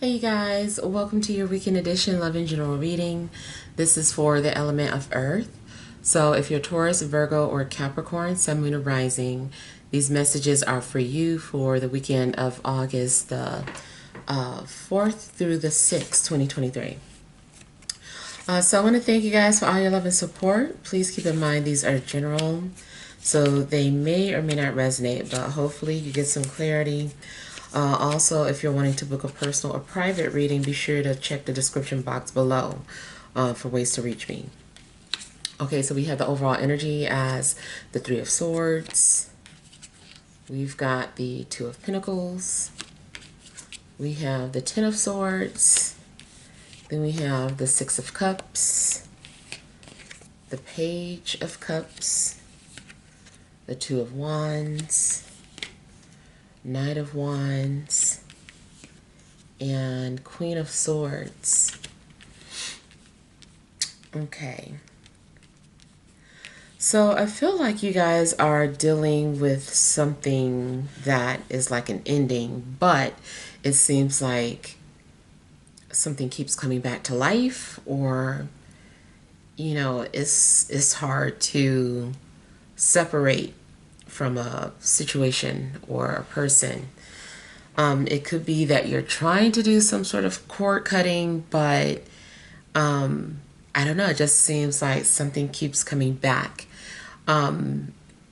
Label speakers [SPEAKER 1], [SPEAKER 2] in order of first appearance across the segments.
[SPEAKER 1] Hey you guys, welcome to your weekend edition Love and General reading. This is for the element of Earth. So if you're Taurus, Virgo, or Capricorn, Sun, Moon, or Rising, these messages are for you for the weekend of August the 4th through the 6th, 2023. So I want to thank you guys for all your love and support. Please keep in mind these are general, so they may or may not resonate, but hopefully you get some clarity. Also, if you're wanting to book a personal or private reading, be sure to check the description box below for ways to reach me. Okay, so we have the overall energy as the Three of Swords. We've got the Two of Pentacles. We have the Ten of Swords. Then we have the Six of Cups, the Page of Cups, the Two of Wands, Knight of Wands, and Queen of Swords. Okay. So I feel like you guys are dealing with something that is like an ending, but it seems like something keeps coming back to life, or it's hard to separate from a situation or a person. It could be that you're trying to do some sort of cord cutting, but I don't know, it just seems like something keeps coming back.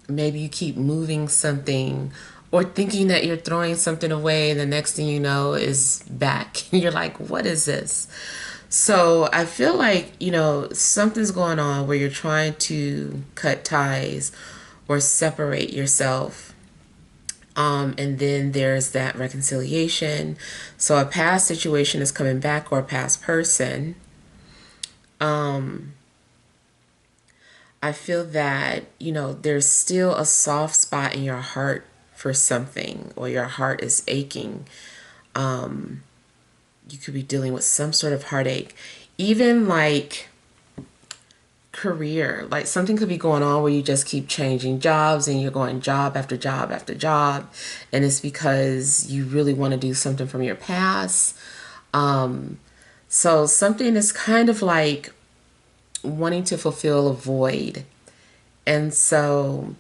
[SPEAKER 1] Maybe you keep moving something or thinking that you're throwing something away, and the next thing you know is back. You're like, what is this? So I feel like, something's going on where you're trying to cut ties or separate yourself. And then there's that reconciliation. So a past situation is coming back, or a past person. I feel that, there's still a soft spot in your heart for something, or your heart is aching. You could be dealing with some sort of heartache. Even like career, like something could be going on where you just keep changing jobs and you're going job after job after job, and it's because you really want to do something from your past. So something is kind of like wanting to fulfill a void, and so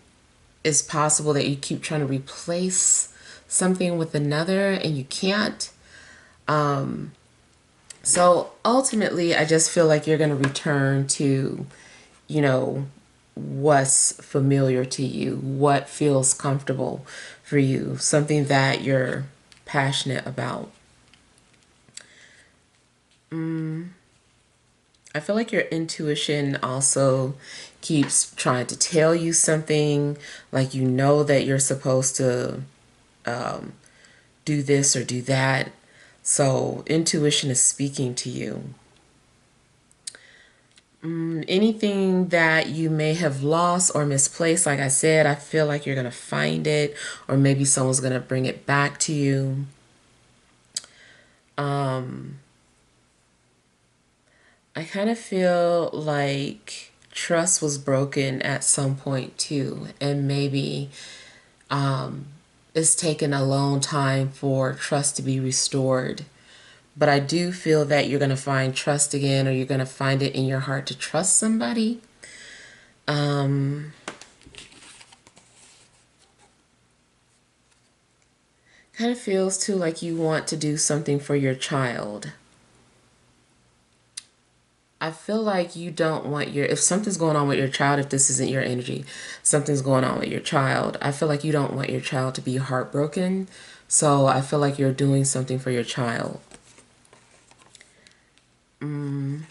[SPEAKER 1] it's possible that you keep trying to replace something with another and you can't. So ultimately I just feel like you're going to return to what's familiar to you, what feels comfortable for you, something that you're passionate about. I feel like your intuition also keeps trying to tell you something, like that you're supposed to do this or do that. So intuition is speaking to you. Anything that you may have lost or misplaced, like I said, I feel like you're going to find it, or maybe someone's going to bring it back to you. I kind of feel like trust was broken at some point too, and maybe it's taken a long time for trust to be restored. But I do feel that you're going to find trust again, or you're going to find it in your heart to trust somebody. Kind of feels too like you want to do something for your child. I feel like you don't want if something's going on with your child, if this isn't your energy, something's going on with your child. I feel like you don't want your child to be heartbroken. So I feel like you're doing something for your child. In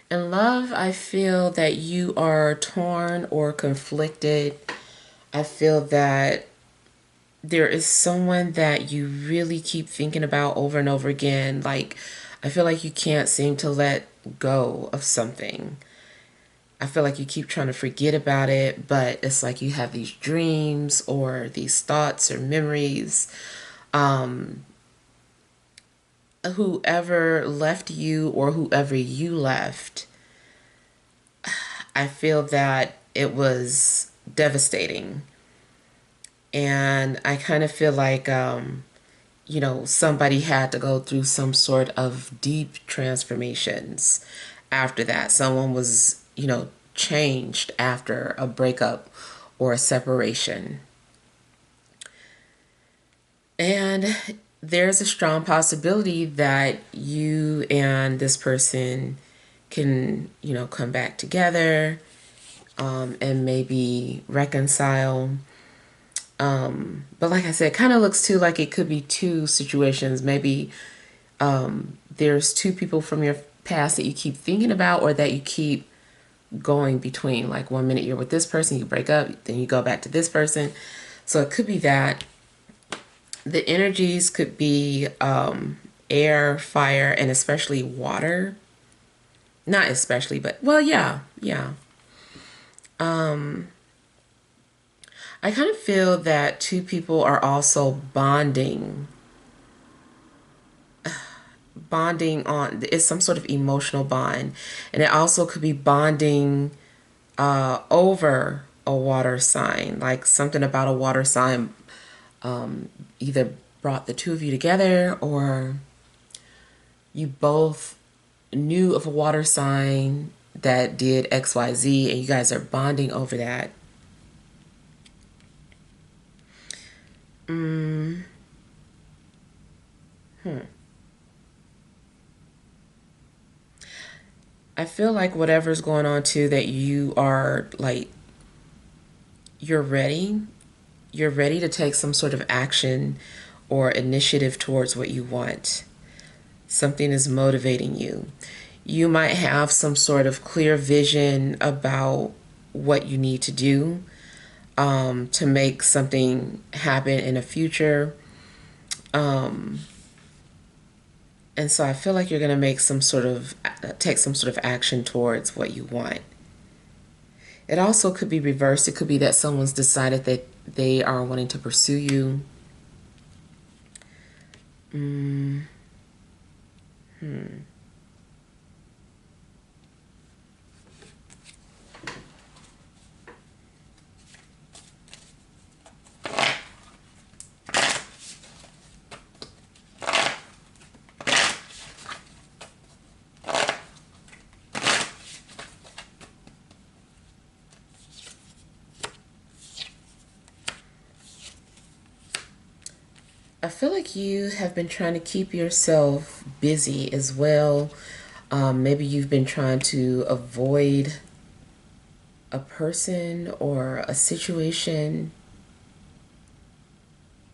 [SPEAKER 1] love, I feel that you are torn or conflicted. I feel that there is someone that you really keep thinking about over and over again. Like, I feel like you can't seem to let go of something. I feel like you keep trying to forget about it, but it's like you have these dreams or these thoughts or memories. Whoever left you or whoever you left, I feel that it was devastating. And I kind of feel like, somebody had to go through some sort of deep transformations after that. Someone was, changed after a breakup or a separation. And there's a strong possibility that you and this person can, come back together, and maybe reconcile. But like I said, it kind of looks too like it could be two situations. Maybe there's two people from your past that you keep thinking about or that you keep going between. Like 1 minute you're with this person, you break up, then you go back to this person. So it could be that. The energies could be air, fire, and especially water. Not especially, but well, yeah, yeah. I kind of feel that two people are also bonding on, it's some sort of emotional bond, and it also could be bonding over a water sign, like something about a water sign either brought the two of you together, or you both knew of a water sign that did XYZ and you guys are bonding over that. I feel like whatever's going on too, that you are like, you're ready. You're ready to take some sort of action or initiative towards what you want. Something is motivating you. You might have some sort of clear vision about what you need to do to make something happen in the future. And so I feel like you're going to make take some sort of action towards what you want. It also could be reversed. It could be that someone's decided that they are wanting to pursue you. I feel like you have been trying to keep yourself busy as well. Maybe you've been trying to avoid a person or a situation.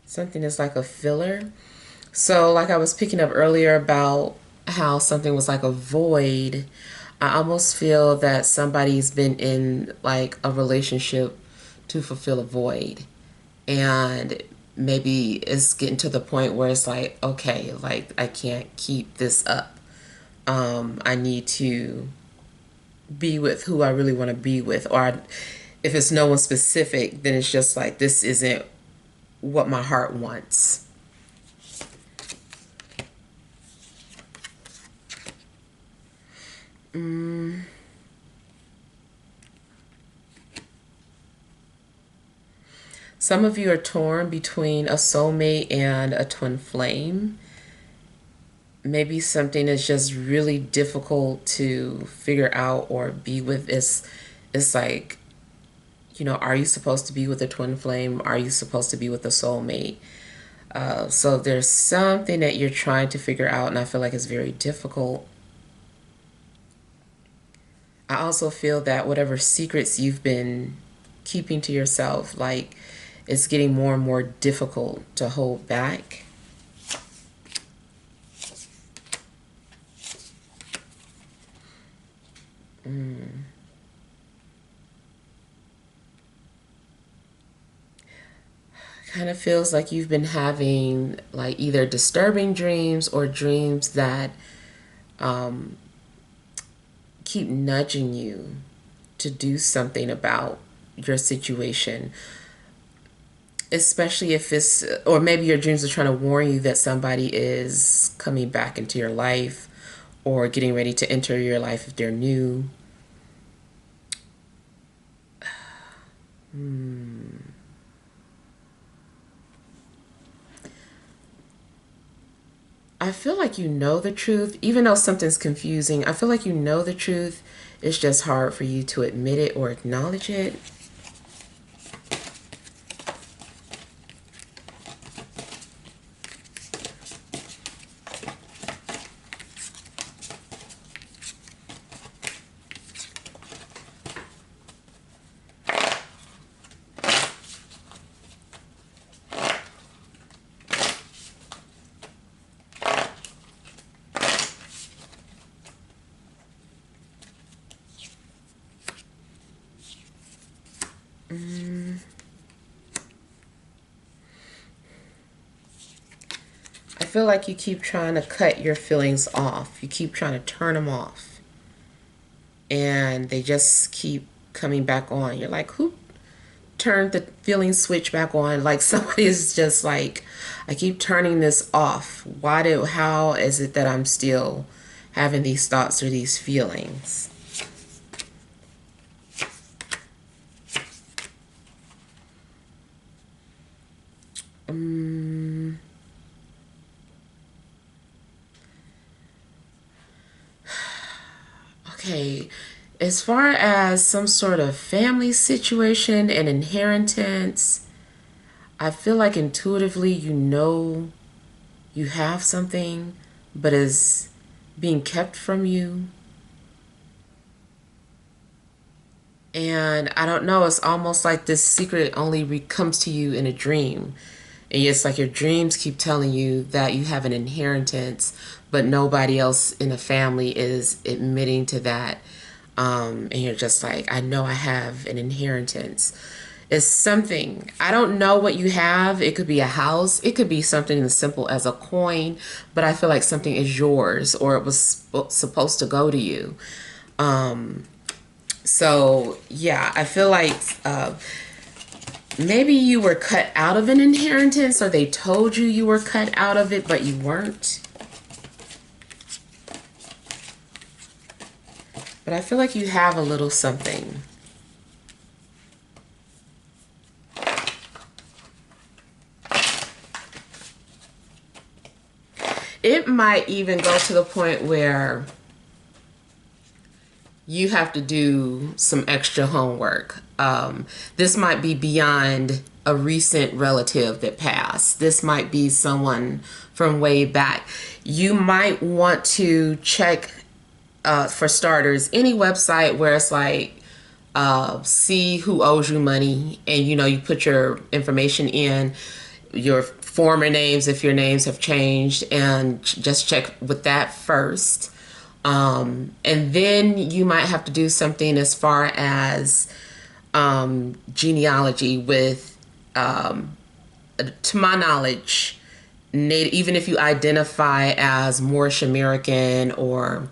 [SPEAKER 1] Something that's like a filler. So, like I was picking up earlier about how something was like a void, I almost feel that somebody's been in like a relationship to fulfill a void. And maybe it's getting to the point where it's like, okay, like I can't keep this up. I need to be with who I really want to be with. If it's no one specific, then it's just like, this isn't what my heart wants. Some of you are torn between a soulmate and a twin flame. Maybe something is just really difficult to figure out or be with. It's like, are you supposed to be with a twin flame? Are you supposed to be with a soulmate? So there's something that you're trying to figure out, and I feel like it's very difficult. I also feel that whatever secrets you've been keeping to yourself, like, it's getting more and more difficult to hold back. Kind of feels like you've been having like either disturbing dreams or dreams that keep nudging you to do something about your situation. Especially if it's, or maybe your dreams are trying to warn you that somebody is coming back into your life or getting ready to enter your life if they're new. I feel like you know the truth, even though something's confusing. I feel like you know the truth. It's just hard for you to admit it or acknowledge it. I feel like you keep trying to cut your feelings off. You keep trying to turn them off. And they just keep coming back on. You're like, who turned the feeling switch back on? Like somebody is just like, I keep turning this off. How is it that I'm still having these thoughts or these feelings? Okay, as far as some sort of family situation and inheritance, I feel like intuitively you know you have something, but is being kept from you. And I don't know, it's almost like this secret only comes to you in a dream. And it's like your dreams keep telling you that you have an inheritance, but nobody else in the family is admitting to that. And you're just like, I know I have an inheritance. It's something. I don't know what you have. It could be a house. It could be something as simple as a coin, but I feel like something is yours or it was supposed to go to you. So yeah, I feel like maybe you were cut out of an inheritance or they told you you were cut out of it, but you weren't. But I feel like you have a little something. It might even go to the point where you have to do some extra homework. This might be beyond a recent relative that passed. This might be someone from way back. You might want to check, for starters, any website where it's like, see who owes you money, and you put your information in, your former names if your names have changed, and just check with that first. And then you might have to do something as far as genealogy with, to my knowledge, even if you identify as Moorish American or,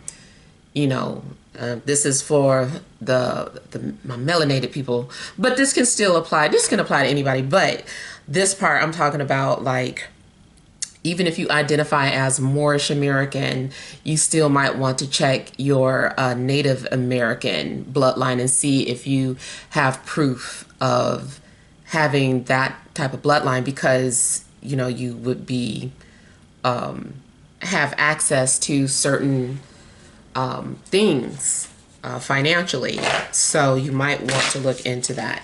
[SPEAKER 1] this is for the my melanated people, but this can still apply. This can apply to anybody, but this part I'm talking about, like, even if you identify as Moorish American, you still might want to check your Native American bloodline and see if you have proof of having that type of bloodline, because you would be have access to certain things financially. So you might want to look into that.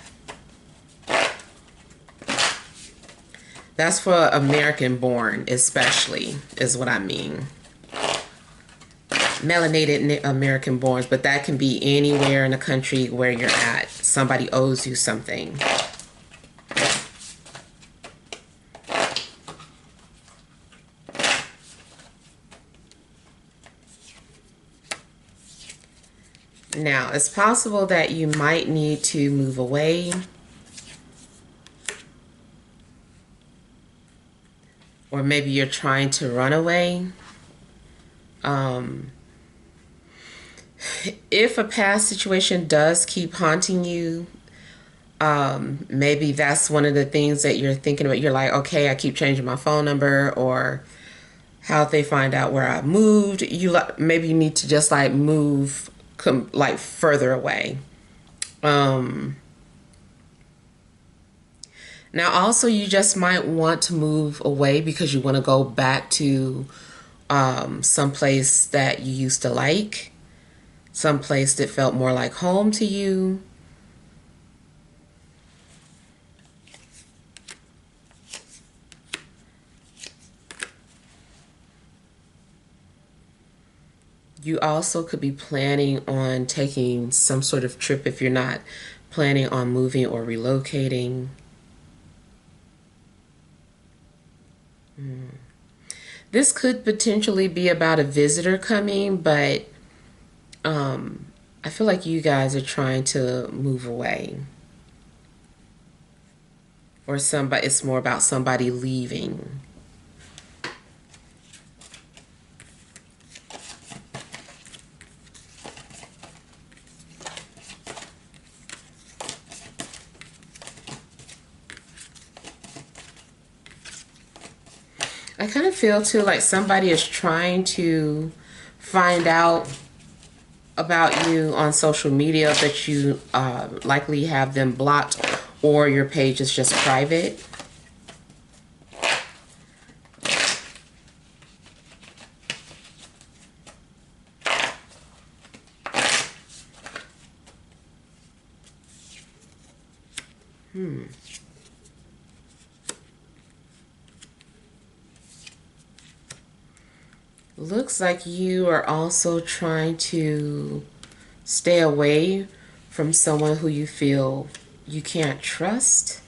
[SPEAKER 1] That's for American born, especially, is what I mean. Melanated American borns, but that can be anywhere in the country where you're at. Somebody owes you something. Now, it's possible that you might need to move away, or maybe you're trying to run away. If a past situation does keep haunting you, maybe that's one of the things that you're thinking about. You're like, okay, I keep changing my phone number, or how'd they find out where I moved? Maybe you need to just like move like further away. Now also, you just might want to move away because you want to go back to some place that you used to like, some place that felt more like home to you. You also could be planning on taking some sort of trip if you're not planning on moving or relocating. This could potentially be about a visitor coming, but I feel like you guys are trying to move away. Or somebody, it's more about somebody leaving. I kind of feel too like somebody is trying to find out about you on social media, but you likely have them blocked or your page is just private. Looks like you are also trying to stay away from someone who you feel you can't trust,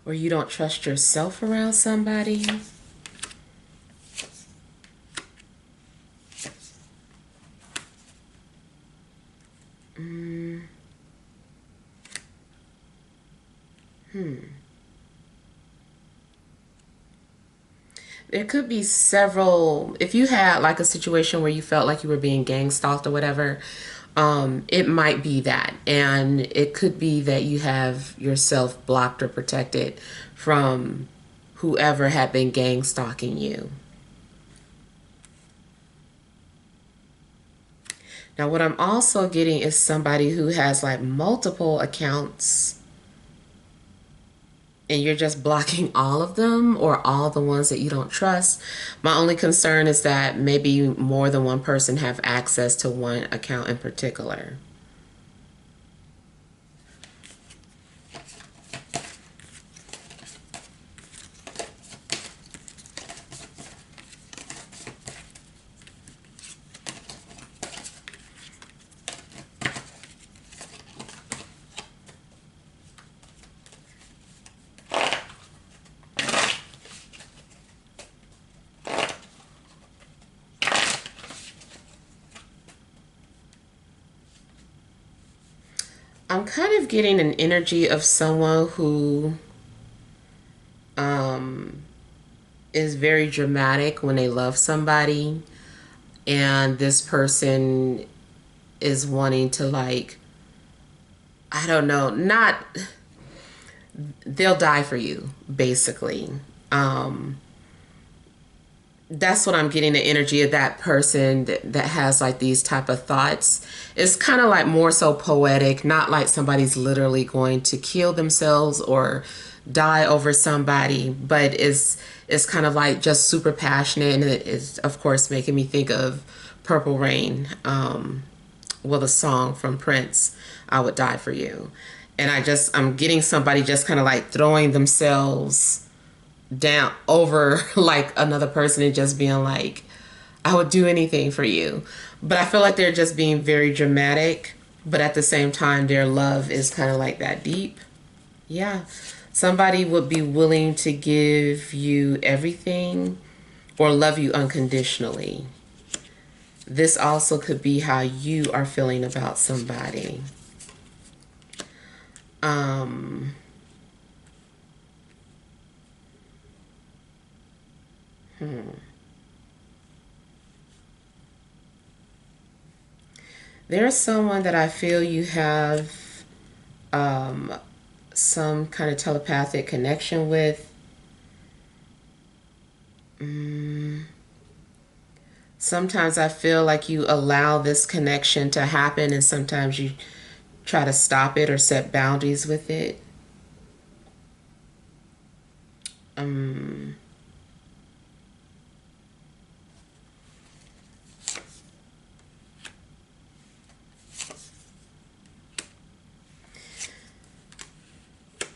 [SPEAKER 1] or you don't trust yourself around somebody. There could be several. If you had like a situation where you felt like you were being gang stalked or whatever, it might be that. And it could be that you have yourself blocked or protected from whoever had been gang stalking you. Now, what I'm also getting is somebody who has like multiple accounts and you're just blocking all of them or all the ones that you don't trust. My only concern is that maybe more than one person have access to one account in particular. I'm kind of getting an energy of someone who is very dramatic when they love somebody, and this person is wanting to, like, I don't know, not, they'll die for you, basically. That's what I'm getting, the energy of that person that has like these type of thoughts. It's kind of like more so poetic, not like somebody's literally going to kill themselves or die over somebody, but it's kind of like just super passionate, and it is of course making me think of Purple Rain, well, the song from Prince, I Would Die for You. And I'm getting somebody just kind of like throwing themselves down over like another person and just being like, I would do anything for you. But I feel like they're just being very dramatic, but at the same time their love is kind of like that deep. Yeah, somebody would be willing to give you everything or love you unconditionally. This also could be how you are feeling about somebody. There's someone that I feel you have some kind of telepathic connection with. Sometimes I feel like you allow this connection to happen, and sometimes you try to stop it or set boundaries with it.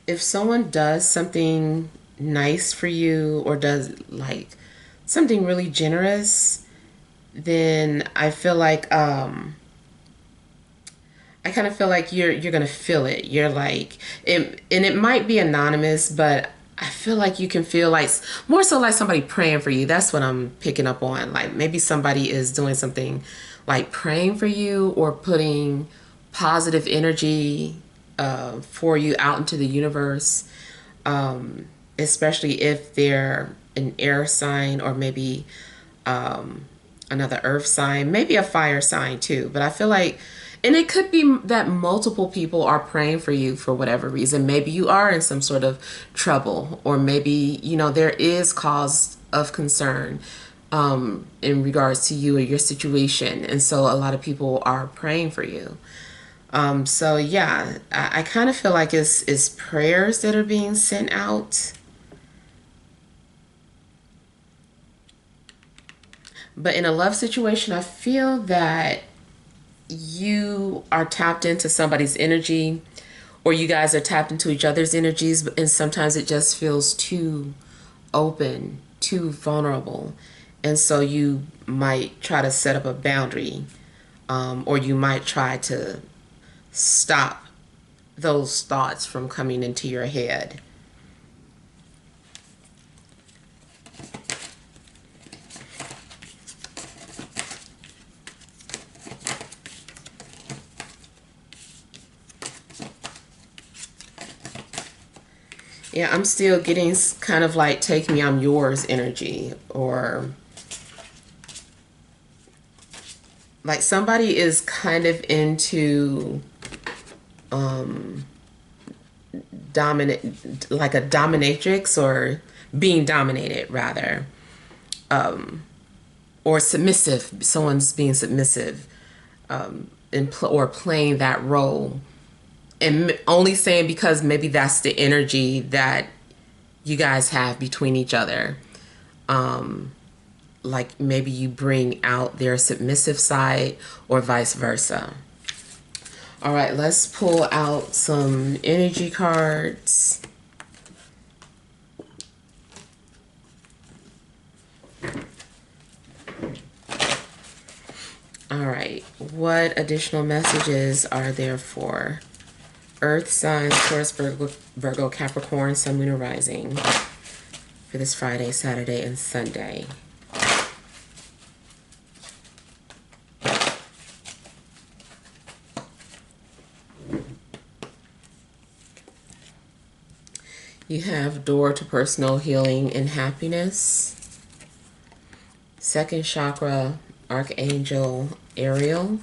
[SPEAKER 1] if someone does something nice for you or does like something really generous, then I feel like I kind of feel like you're gonna feel it. You're like it, and it might be anonymous, but I feel like you can feel like more so like somebody praying for you. That's what I'm picking up on. Like maybe somebody is doing something like praying for you or putting positive energy for you out into the universe. Especially if they're an air sign or maybe another earth sign, maybe a fire sign too. But I feel like, and it could be that multiple people are praying for you for whatever reason. Maybe you are in some sort of trouble, or maybe, you know, there is cause of concern in regards to you or your situation. And so a lot of people are praying for you. So yeah, I kind of feel like it's prayers that are being sent out. But in a love situation, I feel that you are tapped into somebody's energy or you guys are tapped into each other's energies, and sometimes it just feels too open, too vulnerable. And so you might try to set up a boundary, or you might try to stop those thoughts from coming into your head. Yeah, I'm still getting kind of like take me, I'm yours energy, or like somebody is kind of into dominant, like a dominatrix, or being dominated rather, or submissive. Someone's being submissive, or playing that role, and only saying because maybe that's the energy that you guys have between each other. Like maybe you bring out their submissive side or vice versa. All right, let's pull out some energy cards. All right, what additional messages are there for Earth signs, Taurus, Virgo, Capricorn, Sun, Moon, and Rising for this Friday, Saturday, and Sunday? You have door to personal healing and happiness. Second chakra, Archangel Ariel.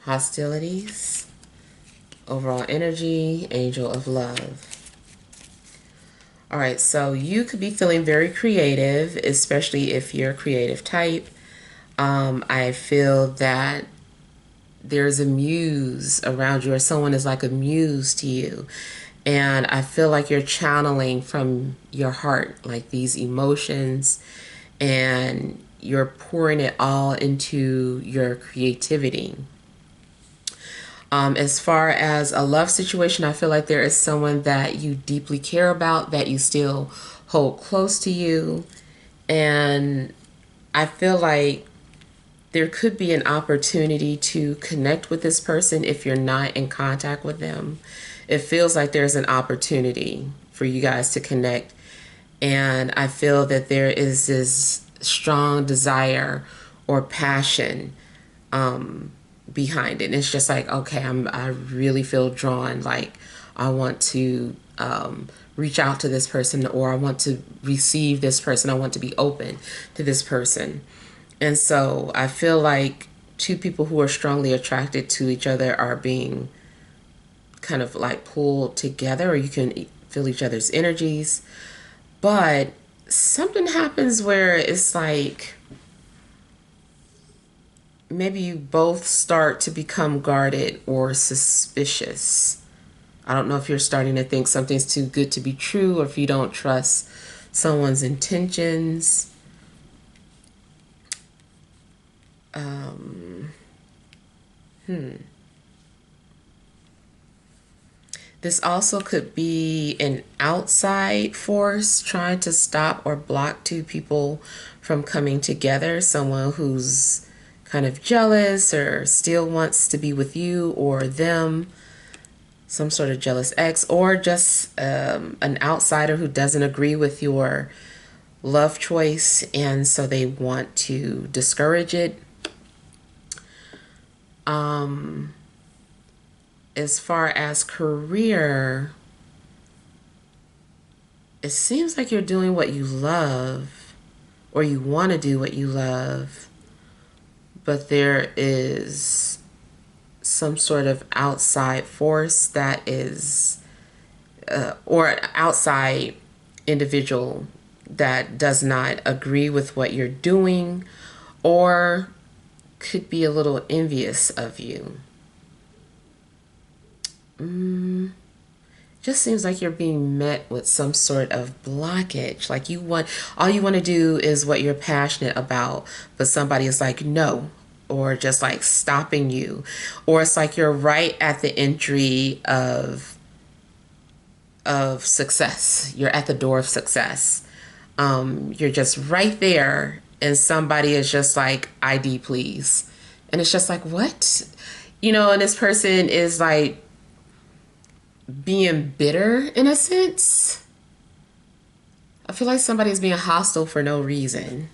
[SPEAKER 1] Hostilities. Overall energy, Angel of Love. All right, so you could be feeling very creative, especially if you're a creative type. I feel that there's a muse around you, or someone is like a muse to you. And I feel like you're channeling from your heart, like these emotions, and you're pouring it all into your creativity. As far as a love situation, I feel like there is someone that you deeply care about, that you still hold close to you. And I feel like there could be an opportunity to connect with this person if you're not in contact with them. It feels like there's an opportunity for you guys to connect. And I feel that there is this strong desire or passion behind it. And it's just like, okay, I really feel drawn. Like I want to reach out to this person, or I want to receive this person. I want to be open to this person. And so I feel like two people who are strongly attracted to each other are being kind of like pulled together, or you can feel each other's energies. But something happens where it's like maybe you both start to become guarded or suspicious. I don't know if you're starting to think something's too good to be true, or if you don't trust someone's intentions. This also could be an outside force trying to stop or block two people from coming together. Someone who's kind of jealous or still wants to be with you or them, some sort of jealous ex, or just an outsider who doesn't agree with your love choice, and so they want to discourage it. As far as career, it seems like you're doing what you love, or you want to do what you love, but there is some sort of outside force that is, or an outside individual that does not agree with what you're doing, or could be a little envious of you. Just seems like you're being met with some sort of blockage. Like all you want to do is what you're passionate about, but somebody is like, no, or just like stopping you. Or it's like you're right at the entry of success. You're at the door of success. You're just right there, and somebody is just like, ID, please. And it's just like, what? And this person is like being bitter in a sense. I feel like somebody's being hostile for no reason.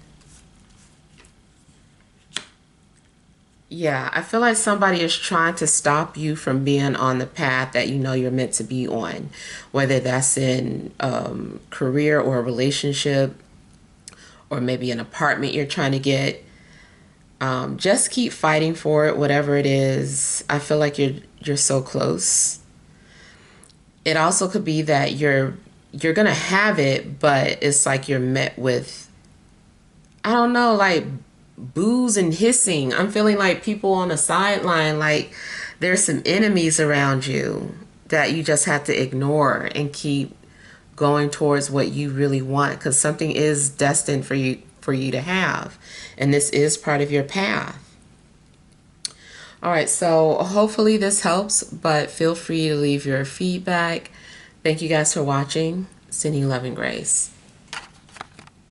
[SPEAKER 1] Yeah, I feel like somebody is trying to stop you from being on the path that you're meant to be on, whether that's in career or a relationship, or maybe an apartment you're trying to get. Just keep fighting for it, whatever it is. I feel like you're so close. It also could be that you're gonna have it, but it's like you're met with, I don't know, like boos and hissing. I'm feeling like people on the sideline, like there's some enemies around you that you just have to ignore and keep going towards what you really want, because something is destined for you to have, and this is part of your path. All right, so hopefully this helps, but feel free to leave your feedback. Thank you guys for watching. Sending love and grace.